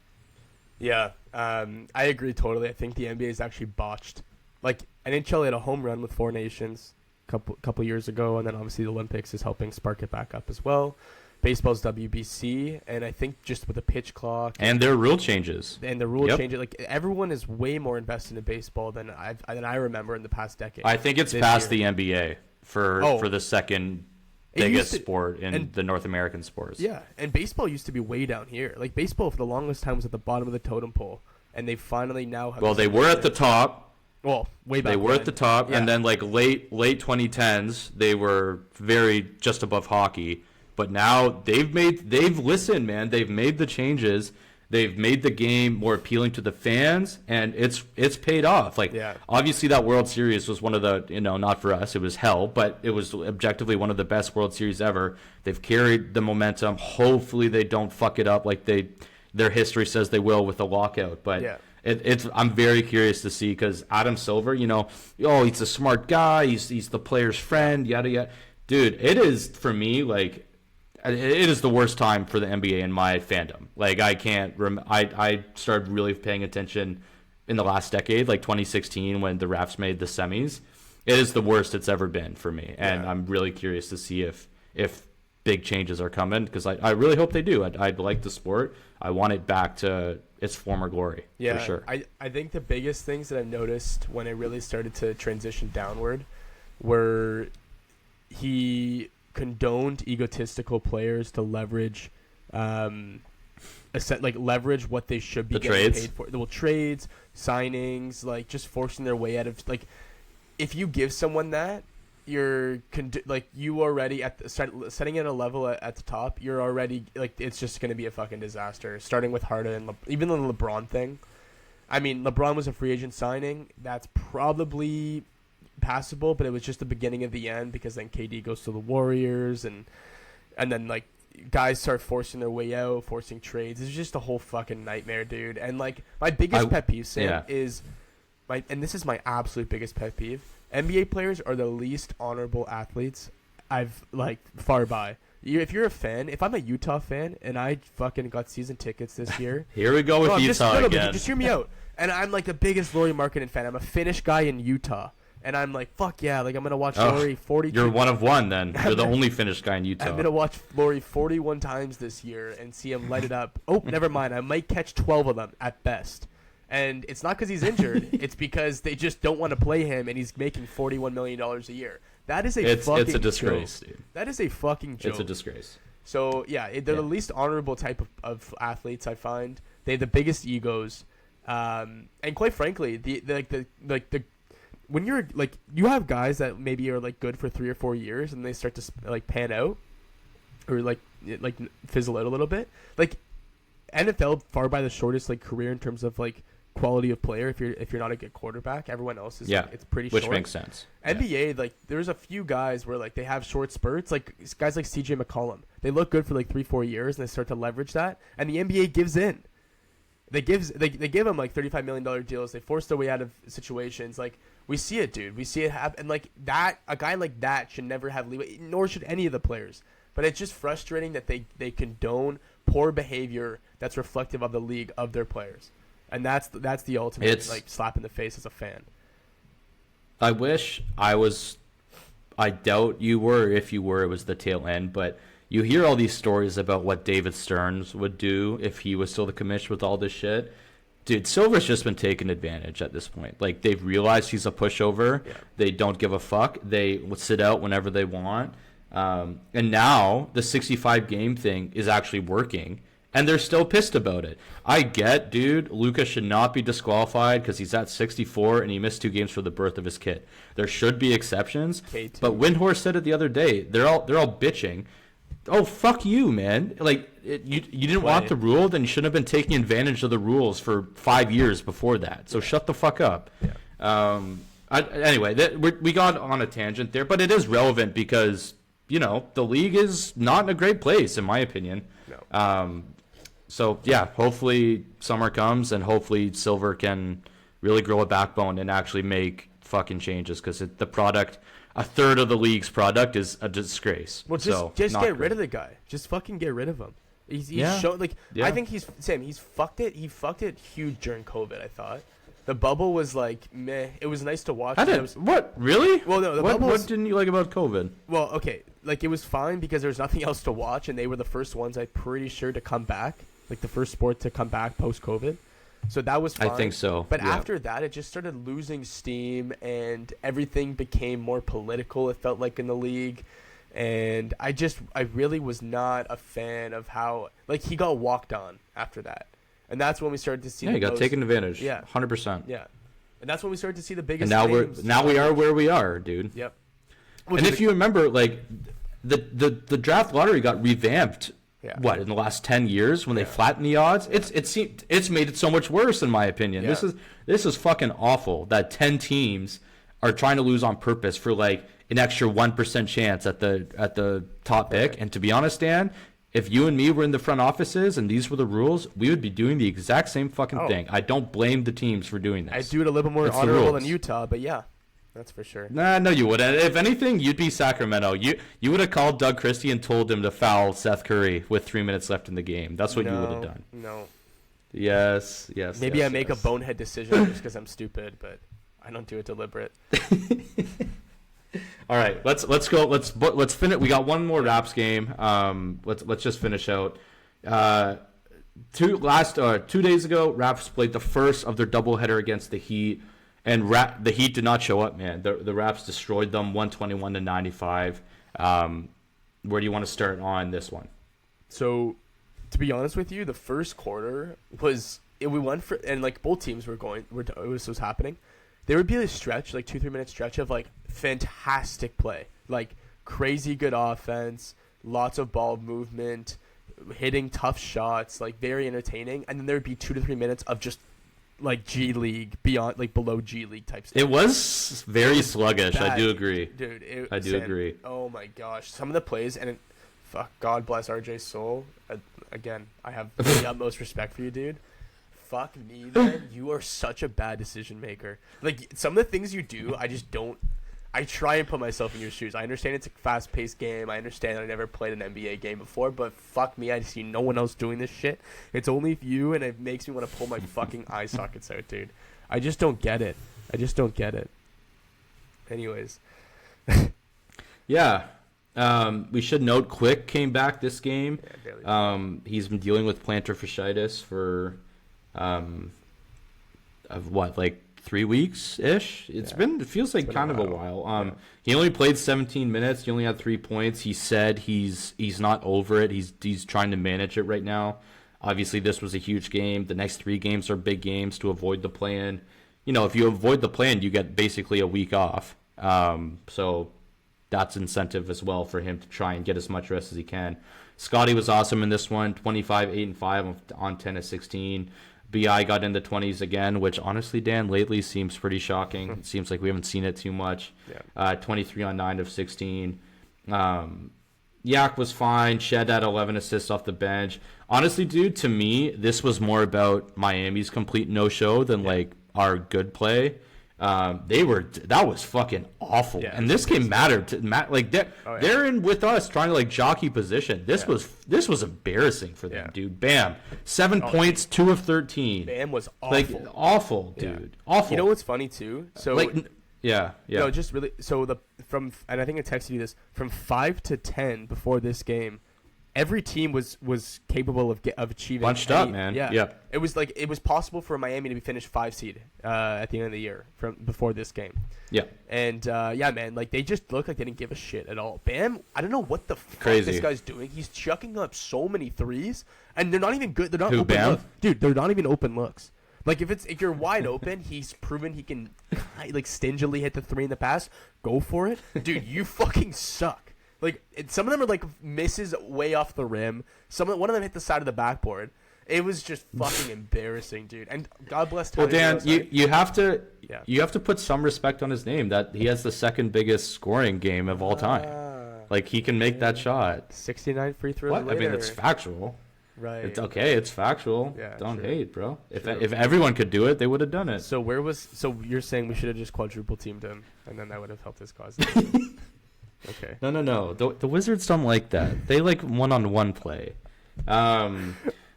Yeah, I agree totally. I think the NBA is actually botched. Like NHL had a home run with Four Nations couple years ago, and then obviously the Olympics is helping spark it back up as well. Baseball's WBC, and I think just with the pitch clock And their rule changes. and the rule changes, like everyone is way more invested in baseball than I remember in the past decade. I think it's past the NBA for the second biggest sport in the North American sports. Yeah, and baseball used to be way down here. Like baseball for the longest time was at the bottom of the totem pole, and they finally now have. Well, they were at the top. Well, way back. They were at the top, yeah. and then like late 2010s, they were very just above hockey. But now they've listened, man. They've made the changes. They've made the game more appealing to the fans, and it's paid off. Like, obviously that World Series was one of the, not for us, it was hell, but it was objectively one of the best World Series ever. They've carried the momentum. Hopefully they don't fuck it up like their history says they will with the lockout. But I'm very curious to see, because Adam Silver, he's a smart guy. He's the player's friend, yada yada. Dude, it is for me like. It is the worst time for the NBA in my fandom. Like, I can't I started really paying attention in the last decade, like 2016 when the Raps made the semis. It is the worst it's ever been for me, and I'm really curious to see if big changes are coming, because I really hope they do. I like the sport. I want it back to its former glory, for sure. I think the biggest things that I've noticed when it really started to transition downward were he condoned egotistical players to leverage leverage what they should be getting paid for. Well, trades, signings, like just forcing their way out of, like, if you give someone that, you're you already setting it a level at the top, you're already like, it's just going to be a fucking disaster, starting with Harden and even the LeBron thing. I mean, LeBron was a free agent signing. That's probably passable, but it was just the beginning of the end, because then KD goes to the Warriors, and then like guys start forcing their way out, forcing trades. It's just a whole fucking nightmare, dude. And like my biggest pet peeve, Sam, is and this is my absolute biggest pet peeve. NBA players are the least honorable athletes I've far by. If you're a fan, if I'm a Utah fan and I fucking got season tickets this year, here we go with Utah again. Just hear me out. And I'm like the biggest Lauri Markkanen fan. I'm a Finnish guy in Utah. And I'm like, fuck yeah, like I'm going to watch Lauri 42. You're one of one then. You're the only Finnish guy in Utah. I'm going to watch Lauri 41 times this year and see him light it up. Oh, never mind. I might catch 12 of them at best. And it's not because he's injured. It's because they just don't want to play him, and he's making $41 million a year. That is it's a disgrace, joke. Dude. That is a fucking joke. It's a disgrace. So, yeah, they're the least honorable type of athletes, I find. They have the biggest egos. And quite frankly, the when you're like, you have guys that maybe are like good for 3 or 4 years and they start to like pan out or like fizzle out a little bit. Like NFL far by the shortest like career in terms of like quality of player. If you're not a good quarterback, everyone else is like, it's pretty short. Which makes sense. NBA, like there's a few guys where like they have short spurts, like guys like CJ McCollum. They look good for like 3-4 years and they start to leverage that, and the NBA gives in. They give him like $35 million deals. They force their way out of situations. Like, we see it, dude. We see it happen. And like that, a guy like that should never have leeway, nor should any of the players. But it's just frustrating that they condone poor behavior that's reflective of the league, of their players. And that's the ultimate like slap in the face as a fan. I wish I was. I doubt you were. If you were, it was the tail end. But you hear all these stories about what David Stearns would do if he was still the commissioner with all this shit. Dude, Silver's just been taking advantage at this point. Like, they've realized he's a pushover. Yeah. They don't give a fuck. They will sit out whenever they want. And now the 65-game thing is actually working, and they're still pissed about it. I get, dude, Luka should not be disqualified because he's at 64 and he missed 2 games for the birth of his kid. There should be exceptions. K2. But Windhorst said it the other day. They're all bitching. Oh, fuck you, man. Like, you didn't want the rule, then you shouldn't have been taking advantage of the rules for 5 years before that. So shut the fuck up. Yeah. Anyway, we got on a tangent there, but it is relevant because, the league is not in a great place, in my opinion. No. So, yeah, hopefully summer comes and hopefully Silver can really grow a backbone and actually make fucking changes, because the product... A third of the league's product is a disgrace. Well, just get rid of the guy. Just fucking get rid of him. He's shown, I think he's fucked it. He fucked it huge during COVID, I thought. The bubble was like meh. It was nice to watch. I It didn't. was, What really? well, no, the What bubble what was, didn't you like about COVID? well, okay. Like it was fine because there was nothing else to watch, and they were the first ones I'm pretty sure to come back. Like the first sport to come back post COVID. So that was fine. I think so. But yeah. after that, it just started losing steam, and everything became more political. It felt like in the league, and I really was not a fan of how like he got walked on after that, and that's when we started to see. Yeah, the he got most, taken advantage. Yeah. 100%. Yeah, and that's when we started to see the And biggest. now names. we are where we are, dude. Yep. And if you remember, like the draft lottery got revamped. Yeah. What, in the last 10 years when they Yeah. flattened the odds? It's made it so much worse in my opinion. Yeah. This is fucking awful that 10 teams are trying to lose on purpose for like an extra 1% chance at the top pick. Right. And to be honest, Dan, if you and me were in the front offices and these were the rules, we would be doing the exact same fucking thing. I don't blame the teams for doing this. I do it a little bit more It's the honorable rules. than Utah, but yeah, that's for sure. Nah, no, you wouldn't. If anything, you'd be Sacramento. You would have called Doug Christie and told him to foul Seth Curry with 3 minutes left in the game. That's what you would have done. No. Yes. Maybe yes, I make yes. a bonehead decision just because I'm stupid, but I don't do it deliberate. All right, let's go. Let's finish. We got one more Raps game. Let's just finish out. 2 days ago, Raps played the first of their doubleheader against the Heat. And the Heat did not show up, man. The Raps destroyed them 121-95. Where do you want to start on this one? So, to be honest with you, the first quarter we went for, and like both teams was happening. There would be a stretch, like 2-3 minute stretch of like fantastic play, like crazy good offense, lots of ball movement, hitting tough shots, like very entertaining. And then there would be 2 to 3 minutes of just like G League beyond, like below G League type stuff. It was very sluggish. I do agree, dude. I do agree. Oh my gosh, some of the plays, and fuck, God bless RJ's soul. Again, I have the utmost respect for you, dude. Fuck me, man. You are such a bad decision maker. Like some of the things you do, I just don't. I try and put myself in your shoes. I understand it's a fast-paced game. I understand I never played an NBA game before, but fuck me, I see no one else doing this shit. It's only you, and it makes me want to pull my fucking eye sockets out, dude. I just don't get it. Anyways. Yeah. We should note Quick came back this game. Yeah, barely. He's been dealing with plantar fasciitis for like 3 weeks ish. It feels like kind of a while. He only played 17 minutes. He only had 3 points. He said he's not over it. He's trying to manage it right now. Obviously, this was a huge game. The next 3 games are big games to avoid the play-in. You know, if you avoid the play-in, you get basically a week off. So that's incentive as well for him to try and get as much rest as he can. Scotty was awesome in this one. 25, 8, and 5 on 10 of 16. BI got in the 20s again, which honestly, Dan, lately seems pretty shocking. It seems like we haven't seen it too much. Yeah. 23 on 9 of 16. Yak was fine. Shed had 11 assists off the bench. Honestly, dude, to me, this was more about Miami's complete no-show than like our good play. That was fucking awful. Yeah, and this game mattered to like they're in with us trying to like jockey position. This was embarrassing for them, dude. Bam. 7 points, 2 of 13. Bam was awful. Like awful, dude. Awful. You know what's funny too? So like yeah. No, just really. So and I think I texted you this, from 5 to 10 before this game, every team was capable of achieving. Bunched up, man. Yeah. It was possible for Miami to be finished 5 seed at the end of the year from before this game. Yeah. And man, like they just look like they didn't give a shit at all. Bam, I don't know what the fuck Crazy. this guy's doing. He's chucking up so many threes, and they're not even good. They're not Who, open Bam? looks. Dude, they're not even open looks. Like if you're wide open, he's proven he can like stingily hit the 3 in the past. Go for it, dude. You fucking suck. Like some of them are like misses way off the rim. One of them hit the side of the backboard. It was just fucking embarrassing, dude. And God bless. Well, Dan, you have to Yeah. you have to put some respect on his name. That he has the second biggest scoring game of all time. Like he can make that shot. 69 free throws. What? Later. I mean, it's factual. right. It's okay. It's factual. Yeah, Don't true. hate, bro. If True. everyone could do it, they would have done it. So you're saying we should have just quadruple teamed him, and then that would have helped his cause. Okay. No. The Wizards don't like that. They like one-on-one play.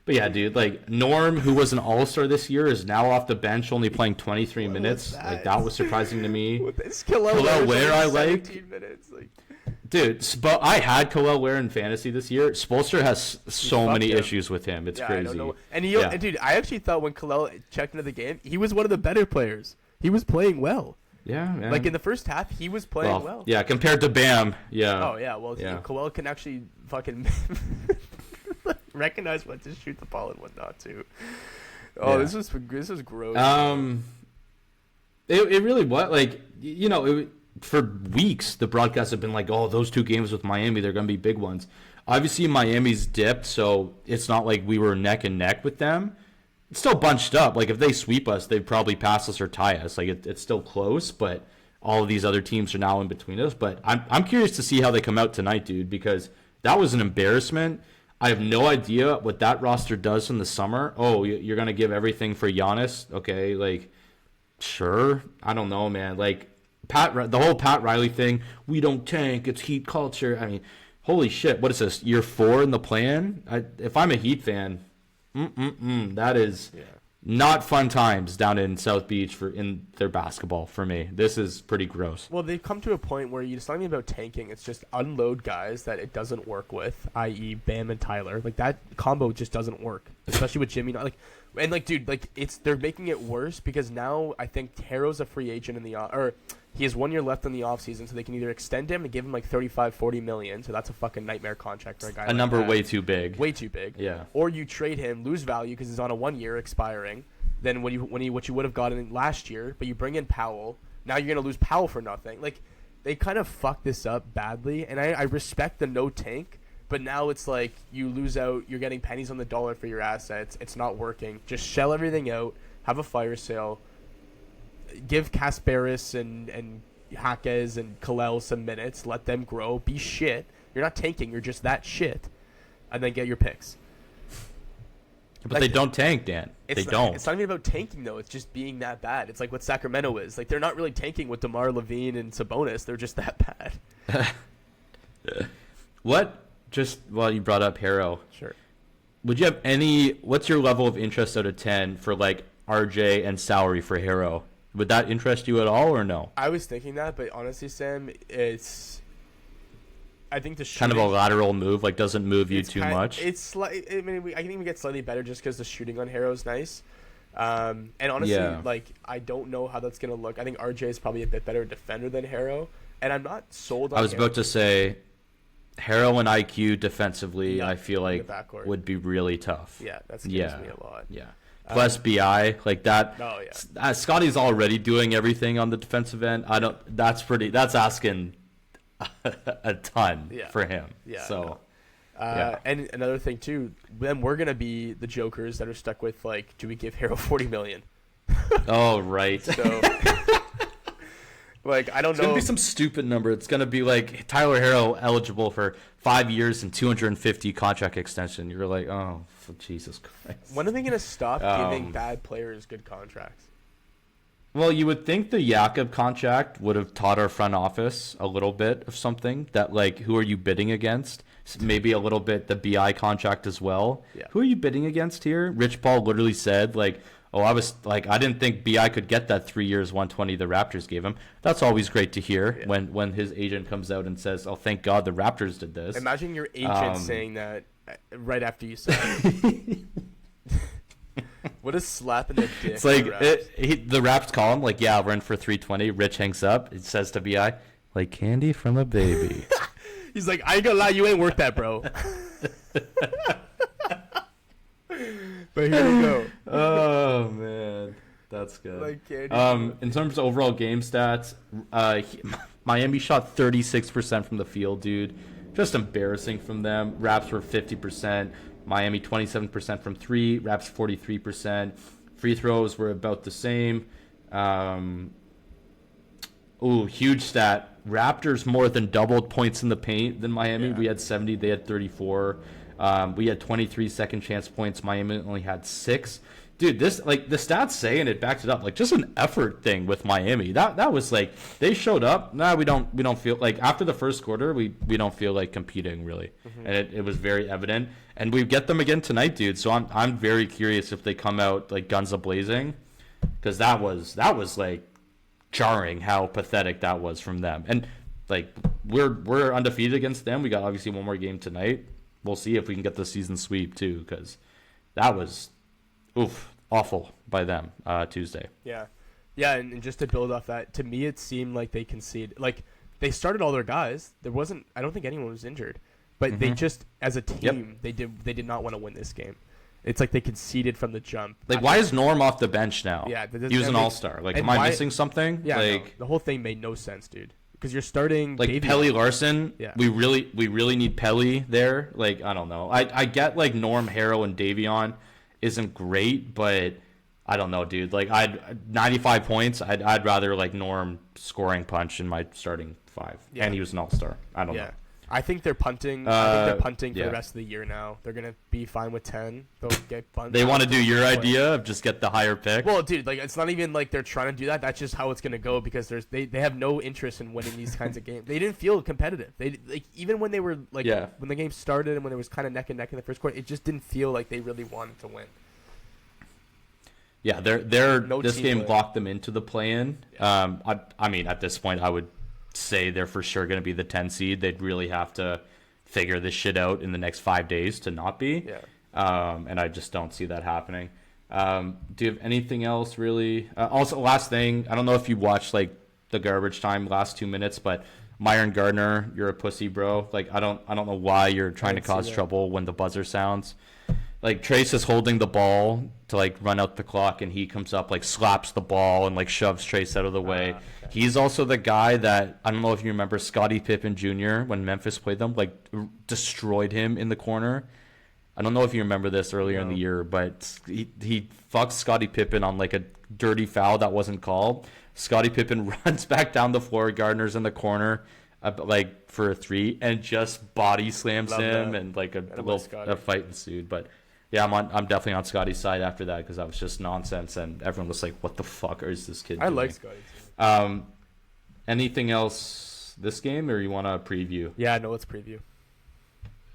But yeah, dude, like Norm, who was an all-star this year, is now off the bench, only playing 23 minutes. Like that was surprising to me. Khalil Ware, I like. Minutes, like. Dude, I had Khalil Ware in fantasy this year. Spoelstra has so many him. issues with him. It's crazy. I don't know. And dude, I actually thought when Khalil checked into the game, he was one of the better players. He was playing well. Yeah, man. Like in the first half, he was playing well. Yeah, compared to Bam. Yeah. Oh yeah. Well, Khalil can actually fucking recognize when to shoot the ball and what not to. Oh, yeah. This was gross. It really was like for weeks the broadcasts have been like, oh, those two games with Miami, they're gonna be big ones. Obviously, Miami's dipped, so it's not like we were neck and neck with them. It's still bunched up. Like if they sweep us, they'd probably pass us or tie us. Like it's still close, but all of these other teams are now in between us. But I'm curious to see how they come out tonight, dude, because that was an embarrassment. I have no idea what that roster does in the summer. Oh, you're going to give everything for Giannis? Okay, like, sure. I don't know, man. Like, the whole Pat Riley thing, we don't tank, it's Heat culture. I mean, holy shit, what is this, year 4 in the plan? If I'm a Heat fan, that is not fun times down in South Beach in their basketball for me. This is pretty gross. Well, they've come to a point where it's not even about tanking. It's just unload guys that it doesn't work with, i.e. Bam and Tyler. Like, that combo just doesn't work, especially with Jimmy. They're making it worse because now I think Harrow's a free agent he has 1 year left in the offseason, so they can either extend him and give him like 35-40 million, so that's a fucking nightmare contract for a guy. Way too big. Way too big. Yeah. Or you trade him, lose value because he's on a 1 year expiring. Then what you would have gotten last year, but you bring in Powell. Now you're gonna lose Powell for nothing. Like, they kind of fucked this up badly, and I respect the no tank, but now it's like you lose out. You're getting pennies on the dollar for your assets. It's not working. Just shell everything out. Have a fire sale. Give Kasparis and Jaquez and Khalil some minutes. Let them grow. Be shit. You're not tanking. You're just that shit. And then get your picks. But they don't tank, Dan. Don't. It's not even about tanking, though. It's just being that bad. It's like what Sacramento is. Like, they're not really tanking with DeMar Levine and Sabonis. They're just that bad. You brought up Harrow. Sure. Would you have what's your level of interest out of 10 for, like, RJ and salary for Harrow? Would that interest you at all or no? I was thinking that, but honestly, Sam, I think the shooting, kind of a lateral move, like doesn't move you too much. I think we get slightly better just because the shooting on Harrow is nice. And honestly, like, I don't know how that's gonna look. I think RJ is probably a bit better defender than Harrow, and I'm not sold on. I was about to say, Harrow and IQ defensively, I feel like would be really tough. Yeah, that scares me a lot. Yeah. Plus BI like that. Oh yeah. Scotty's already doing everything on the defensive end. That's asking a ton for him. Yeah. So. And another thing too, then we're gonna be the jokers that are stuck with, like, do we give Harrow 40 million? Oh right. So. Like, I don't know. It's going to be some stupid number. It's going to be like Tyler Harrow eligible for 5 years and 250 contract extension. You're like, oh, Jesus Christ. When are they going to stop giving bad players good contracts? Well, you would think the Jakob contract would have taught our front office a little bit of something that, like, who are you bidding against? Maybe a little bit the BI contract as well. Yeah. Who are you bidding against here? Rich Paul literally said, like, I didn't think BI could get that 3 years, 120 the Raptors gave him. That's always great to hear when his agent comes out and says, oh, thank God the Raptors did this. Imagine your agent saying that right after you said it. What a slap in the dick. It's like, the Raps call him, like, yeah, we're in for 320. Rich hangs up. It says to BI, like candy from a baby. He's like, I ain't gonna lie, you ain't worth that, bro. But here we go. Oh man, that's good. Like in terms of overall game stats, Miami shot 36% from the field, dude. Just embarrassing from them. Raps were 50%. Miami 27% from 3. Raps 43%. Free throws were about the same. Huge stat. Raptors more than doubled points in the paint than Miami. We had 70. They had 34. We had 23 second chance points. Miami only had 6. dude, this like the stats say, and it backs it up. Like just an effort thing with Miami. That was like they showed up. Nah, we don't feel like after the first quarter we don't feel like competing really, and it was very evident. And we get them again tonight, dude. So I'm very curious if they come out like guns a blazing, because that was like jarring how pathetic that was from them. And like we're undefeated against them. We got obviously one more game tonight. We'll see if we can get the season sweep too, because that was awful by them Tuesday. Yeah, and just to build off that, to me it seemed like they conceded. Like they started all their guys. I don't think anyone was injured, but they just as a team they did not want to win this game. It's like they conceded from the jump. Like, why is Norm off the bench now? Yeah, he was an all-star. Like, am I missing something? Yeah, like no, the whole thing made no sense, dude. Because you're starting like Pelly Larson. Yeah. We really need Pelly there. Like, I don't know. I get like Norm, Harrell, and Davion isn't great, but I don't know, dude. Like, 95 points. I'd rather like Norm scoring punch in my starting five, and he was an all-star. I don't know. I think they're punting. I think they're punting for the rest of the year now. They're gonna be fine with 10. They'll get punted. They want to do your idea of just get the higher pick. Well, dude, like it's not even like they're trying to do that. That's just how it's gonna go because they have no interest in winning these kinds of games. They didn't feel competitive. They like even when they were like when the game started and when it was kind of neck and neck in the first quarter, it just didn't feel like they really wanted to win. Yeah, this game locked them into the play-in. I mean, at this point, I would say they're for sure going to be the 10 seed. They'd really have to figure this shit out in the next 5 days to not be. Yeah. And I just don't see that happening. Do you have anything else really? Also, last thing, I don't know if you watched like the garbage time last 2 minutes, but Myron Gardner, you're a pussy, bro. Like I don't know why you're trying to cause trouble when the buzzer sounds. Like Trace is holding the ball to like run out the clock, and he comes up, like slaps the ball and like shoves Trace out of the way. Okay. He's also the guy that, I don't know if you remember, Scottie Pippen Jr. when Memphis played them, like destroyed him in the corner. I don't know if you remember this earlier in the year, but he fucked Scottie Pippen on like a dirty foul that wasn't called. Scottie Pippen runs back down the floor. Gardner's in the corner, like for a three, and just body slams him, and like a fight ensued. But yeah, I'm definitely on Scotty's side after that because that was just nonsense, and everyone was like, "What the fuck is this kid doing?" I like Scotty too. Anything else this game, or you want to preview? Yeah, no, let's preview.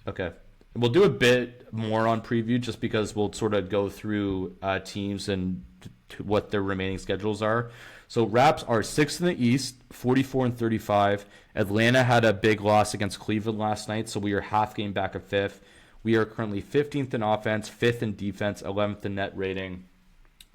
Okay, we'll do a bit more on preview just because we'll sort of go through teams and what their remaining schedules are. So Raps are 6th in the East, 44-35. Atlanta had a big loss against Cleveland last night, so we are half game back of 5th. We are currently 15th in offense, 5th in defense, 11th in net rating.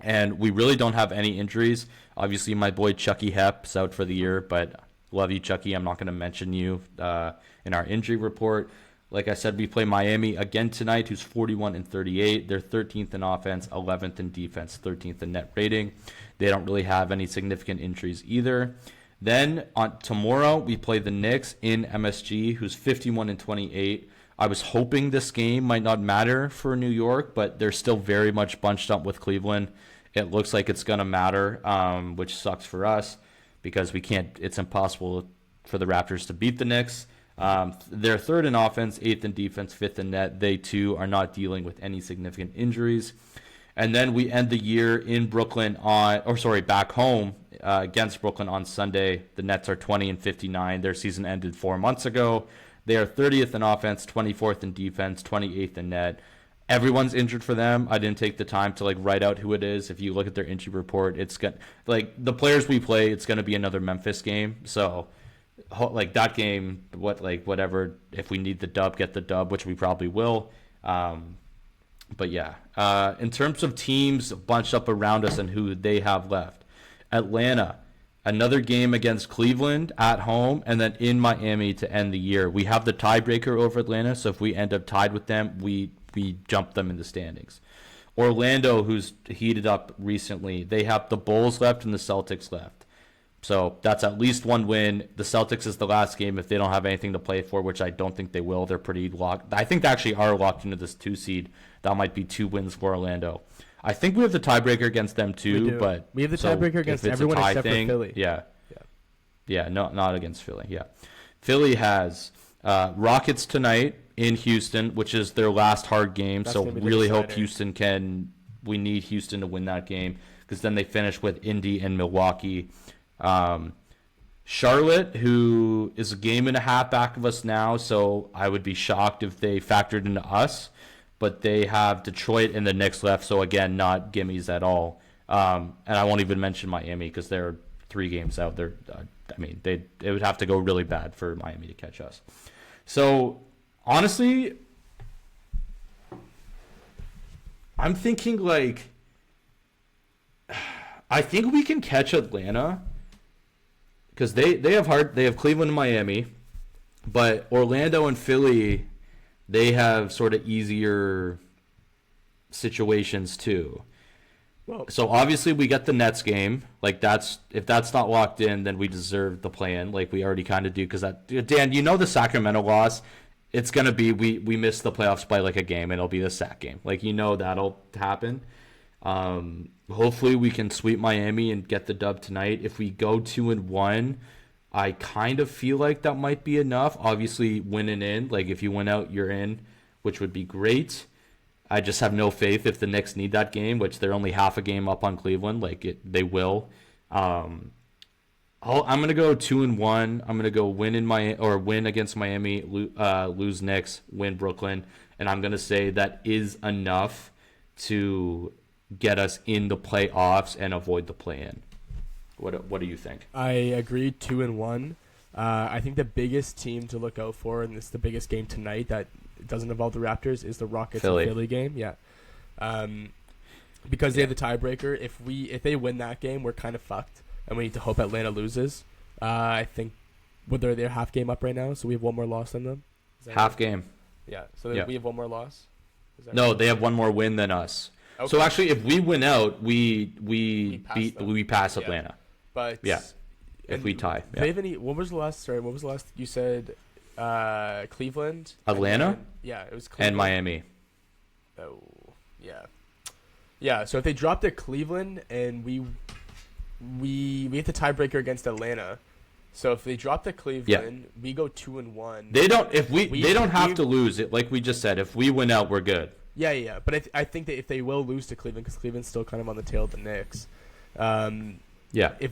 And we really don't have any injuries. Obviously, my boy Chucky Hepp's out for the year, but love you, Chucky. I'm not going to mention you in our injury report. Like I said, we play Miami again tonight, who's 41-38. They're 13th in offense, 11th in defense, 13th in net rating. They don't really have any significant injuries either. Then on tomorrow, we play the Knicks in MSG, who's 51-28. I was hoping this game might not matter for New York, but they're still very much bunched up with Cleveland. It looks like it's going to matter, which sucks for us because we can't. It's impossible for the Raptors to beat the Knicks. They're 3rd in offense, 8th in defense, 5th in net. They too are not dealing with any significant injuries. And then we end the year in Brooklyn back home against Brooklyn on Sunday. The Nets are 20-59. Their season ended 4 months ago. They are 30th in offense, 24th in defense, 28th in net. Everyone's injured for them. I didn't take the time to like write out who it is. If you look at their injury report, it's got like the players we play. It's going to be another Memphis game. So like that game, whatever. If we need the dub, get the dub, which we probably will. But yeah, in terms of teams bunched up around us and who they have left, Atlanta. Another game against Cleveland at home, and then in Miami to end the year. We have the tiebreaker over Atlanta, so if we end up tied with them, we jump them in the standings. Orlando, who's heated up recently, they have the Bulls left and the Celtics left. So that's at least one win. The Celtics is the last game if they don't have anything to play for, which I don't think they will. They're pretty locked. I think they actually are locked into this 2 seed. That might be 2 wins for Orlando. I think we have the tiebreaker against them too, but we have the tiebreaker against everyone except for Philly. Yeah, no, not against Philly. Yeah, Philly has Rockets tonight in Houston, which is their last hard game. So really hope Houston can we need Houston to win that game because then they finish with Indy and Milwaukee. Charlotte, who is a game and a half back of us now, so I would be shocked if they factored into us. But they have Detroit and the Knicks left, so again, not gimmies at all. And I won't even mention Miami because they're 3 games out. It would have to go really bad for Miami to catch us. So honestly, I'm thinking like I think we can catch Atlanta because they have Cleveland and Miami, but Orlando and Philly, they have sort of easier situations too. Well, So obviously we get the Nets game. Like if that's not locked in, then we deserve the play-in, like we already kind of do. Because Dan, the Sacramento loss, it's gonna be we miss the playoffs by like a game, and it'll be the Sac game. Like that'll happen. Hopefully we can sweep Miami and get the dub tonight. If we go 2-1, I kind of feel like that might be enough. Obviously winning in, like if you win out, you're in, which would be great. I just have no faith if the Knicks need that game, which they're only half a game up on Cleveland. They will. I'm gonna go 2-1. I'm gonna go win against Miami, lose Knicks, win Brooklyn, and I'm gonna say that is enough to get us in the playoffs and avoid the play-in. What do you think? I agree. 2-1. I think the biggest team to look out for, and this is the biggest game tonight that doesn't involve the Raptors, is the Rockets and Philly game. Yeah, because they have the tiebreaker. If they win that game, we're kind of fucked, and we need to hope Atlanta loses. I think they're half game up right now, so we have one more loss than them. Half game. Yeah, so we have one more loss. No, they have one more win than us. Okay. So actually, if we win out, we pass Atlanta. But yeah, if we tie. Do they have any? What was the last? You said Cleveland, Atlanta. It was Cleveland and Miami. Oh, yeah. So if they drop to Cleveland and we have the tiebreaker against Atlanta. So if they drop to Cleveland, we go 2-1. They don't. They don't have to lose it. Like we just said, if we win out, we're good. Yeah. But I think that if they will lose to Cleveland, because Cleveland's still kind of on the tail of the Knicks. If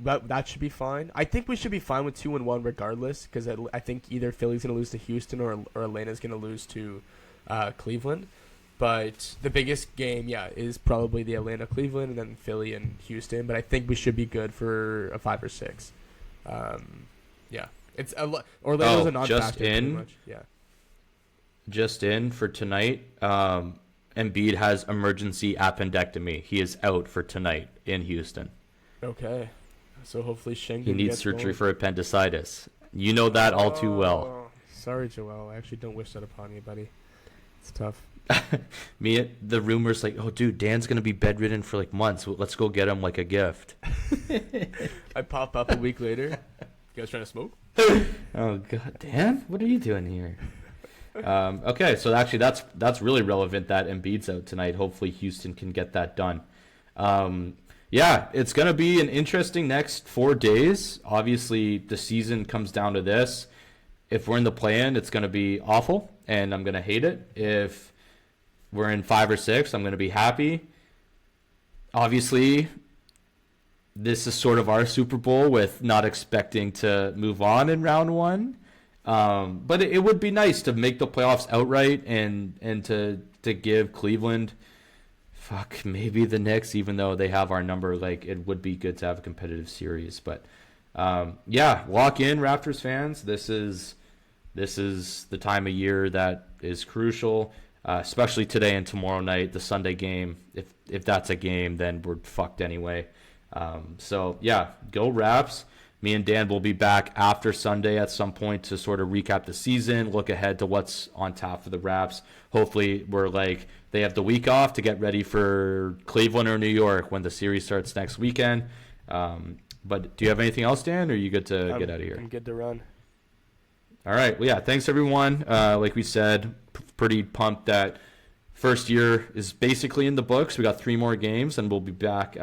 that should be fine. I think we should be fine with 2-1 regardless, because I think either Philly's gonna lose to Houston or Atlanta's gonna lose to Cleveland. But the biggest game, is probably the Atlanta Cleveland and then Philly and Houston. But I think we should be good for a 5 or 6. It's Orlando's a non-factor pretty much. Yeah. Just in for tonight. Embiid has emergency appendectomy. He is out for tonight in Houston. Okay, so hopefully Schengen. He needs surgery for appendicitis. You know that all too well. Sorry, Joel. I actually don't wish that upon you, buddy. It's tough. The rumors like, oh, dude, Dan's gonna be bedridden for like months. Let's go get him like a gift. I pop up a week later. You guys trying to smoke? Oh God, Dan, what are you doing here? Okay, so actually that's really relevant that Embiid's out tonight. Hopefully Houston can get that done. It's going to be an interesting next 4 days. Obviously, the season comes down to this. If we're in the play-in, it's going to be awful, and I'm going to hate it. If we're in 5 or 6, I'm going to be happy. Obviously, this is sort of our Super Bowl with not expecting to move on in round 1. But it would be nice to make the playoffs outright and to give Cleveland, maybe the Knicks, even though they have our number. Like, it would be good to have a competitive series. But lock in, Raptors fans. This is the time of year that is crucial, especially today and tomorrow night, the Sunday game. If that's a game, then we're fucked anyway. Go Raps. Me and Dan will be back after Sunday at some point to sort of recap the season, look ahead to what's on tap for the Raps. Hopefully they have the week off to get ready for Cleveland or New York when the series starts next weekend. But do you have anything else, Dan, or are you good to get out of here? I'm good to run. All right. Well, thanks, everyone. Like we said, pretty pumped that first year is basically in the books. We got 3 more games, and we'll be back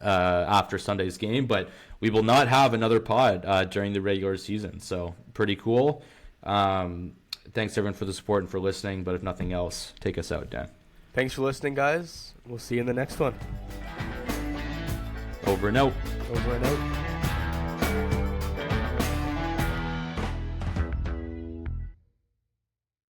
after Sunday's game. But we will not have another pod during the regular season. So pretty cool. Thanks, everyone, for the support and for listening. But if nothing else, take us out, Dan. Thanks for listening, guys. We'll see you in the next one. Over and out. Over and out.